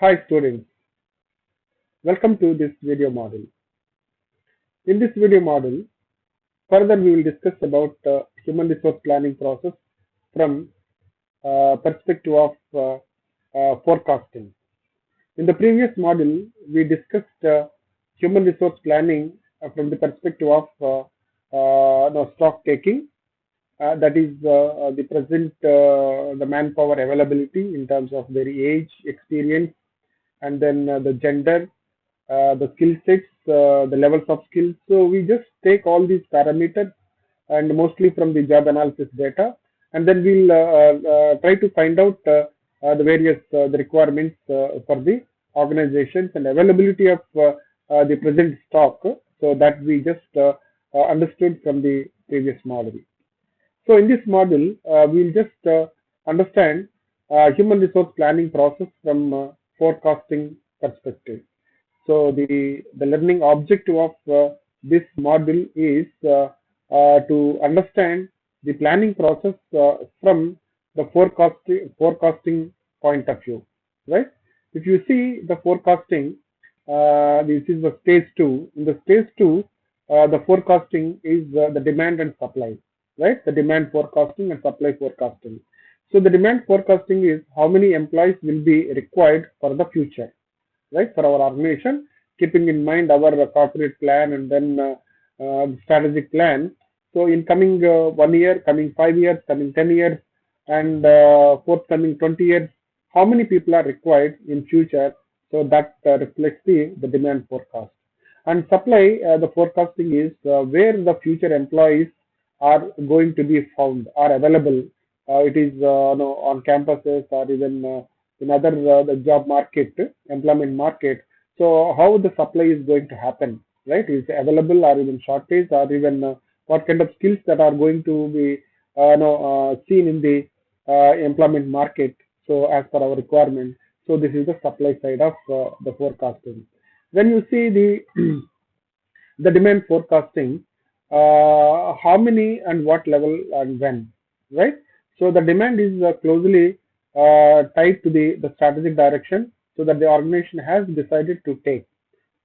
Hi students, welcome to this video model. In this video model, further we will discuss about human resource planning process from perspective of forecasting. In the previous model, we discussed human resource planning from the perspective of stock taking, that is the present the manpower availability in terms of their age, experience, and then the gender, the skill sets, the levels of skills. So we just take all these parameters and mostly from the job analysis data, and then we'll try to find out the various the requirements for the organizations and availability of the present stock. So that we just understood from the previous model. So in this model, we'll just understand human resource planning process from forecasting perspective. So the learning objective of this model is to understand the planning process from the forecasting point of view, right? If you see the forecasting, this is the stage two. In the stage two, the forecasting is the demand and supply, right? The demand forecasting and supply forecasting. So the demand forecasting is how many employees will be required for the future, right, for our organization, keeping in mind our corporate plan and then strategic plan. So in coming 1 year, coming 5 years, coming 10 years, and forthcoming 20 years, how many people are required in future? So that reflects the demand forecast. And supply, the forecasting is where the future employees are going to be found, are available. It is on campuses or even in other the job market, employment market. So how the supply is going to happen, right? Is available or even shortage or even what kind of skills that are going to be seen in the employment market. So as per our requirement. So this is the supply side of the forecasting. When you see the the demand forecasting, how many and what level and when, right? So the demand is closely tied to the strategic direction so that the organization has decided to take.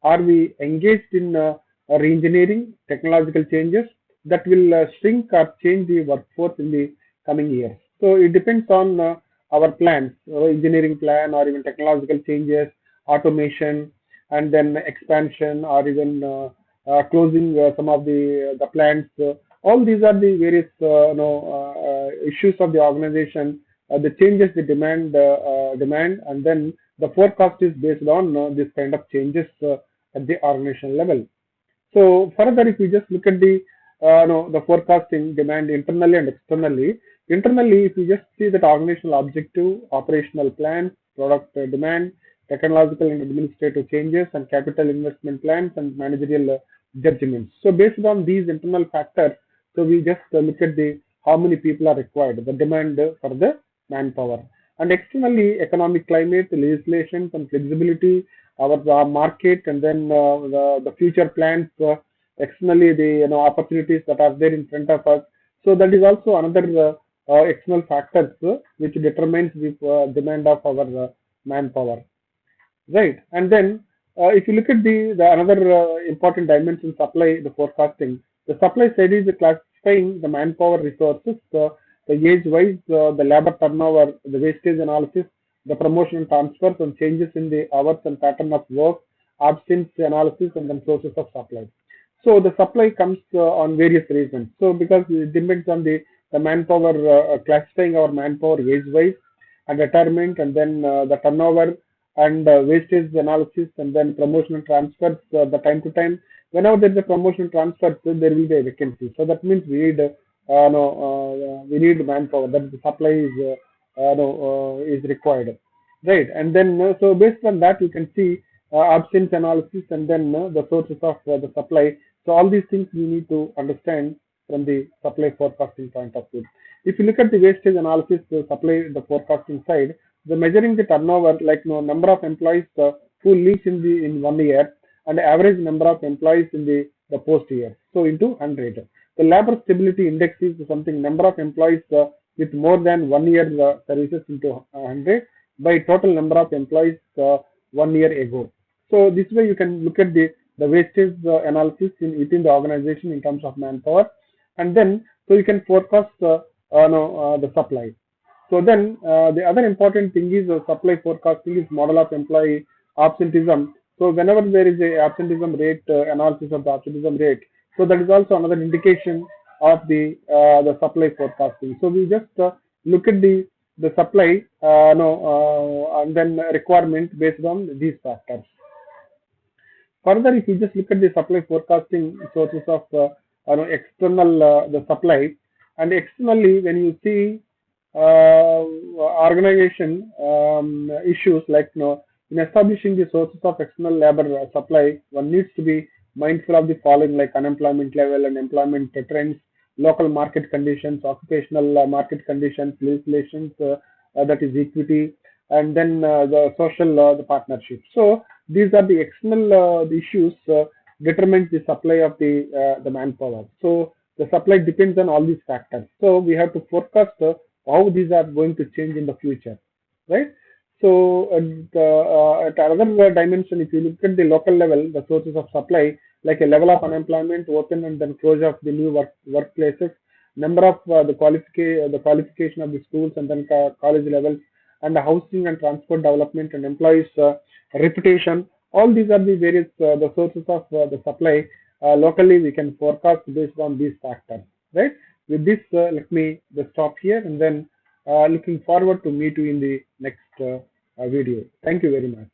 Are we engaged in re-engineering technological changes that will shrink or change the workforce in the coming years? So it depends on our plans, engineering plan or even technological changes, automation, and then expansion or even closing some of the plants. All these are the various issues of the organization. The changes the demand, and then the forecast is based on this kind of changes at the organizational level. So further, if you just look at the forecasting demand internally and externally. Internally, if you just see that organizational objective, operational plans, product demand, technological and administrative changes, and capital investment plans and managerial judgments. So based on these internal factors, so we just look at the how many people are required, the demand for the manpower. And externally, economic climate, legislations and flexibility, our market, and then the future plans. Externally, the opportunities that are there in front of us. So that is also another external factors which determines the demand of our manpower, right? And then if you look at the another important dimension, supply, the forecasting. The supply side is classifying the manpower resources, the age-wise, the labor turnover, the wastage analysis, the promotion and transfers, and changes in the hours and pattern of work, absence analysis, and then sources of supply. So the supply comes on various reasons. So because it depends on the manpower, classifying our manpower age-wise and retirement, and then the turnover and wastage analysis, and then promotion and transfers, the time to time. Whenever there is a promotion transfer, so there will be a vacancy. So that means we need manpower. That the supply is required, right? And then so based on that, you can see absence analysis and then the sources of the supply. So all these things we need to understand from the supply forecasting point of view. If you look at the wastage analysis, the supply, the forecasting side, the measuring the turnover, like number of employees who leave in 1 year and average number of employees in the post year. So into 100. The labor stability index is something number of employees with more than 1 year services into 100 by total number of employees 1 year ago. So this way you can look at the wastage analysis within the organization in terms of manpower, and then so you can forecast no, the supply. So then the other important thing is supply forecasting is model of employee absenteeism. So whenever there is a absenteeism rate analysis of the absenteeism rate, so that is also another indication of the supply forecasting. So we just look at the supply no, and then requirement based on these factors. Further, if you just look at the supply forecasting sources of external the supply, and externally when you see organization issues like in establishing the sources of external labor supply, one needs to be mindful of the following like unemployment level and employment trends, local market conditions, occupational market conditions, legislations, that is equity, and then the social the partnership. So these are the external the issues determines the supply of the manpower. So the supply depends on all these factors. So we have to forecast how these are going to change in the future, right? So at another dimension, if you look at the local level, the sources of supply, like a level of unemployment, open and then closure of the new workplaces, number of the qualification of the schools and then college levels, and the housing and transport development and employees reputation. All these are the various the sources of the supply. Locally, we can forecast based on these factors, right? With this, let me just stop here, and then looking forward to meet you in the next video. Thank you very much.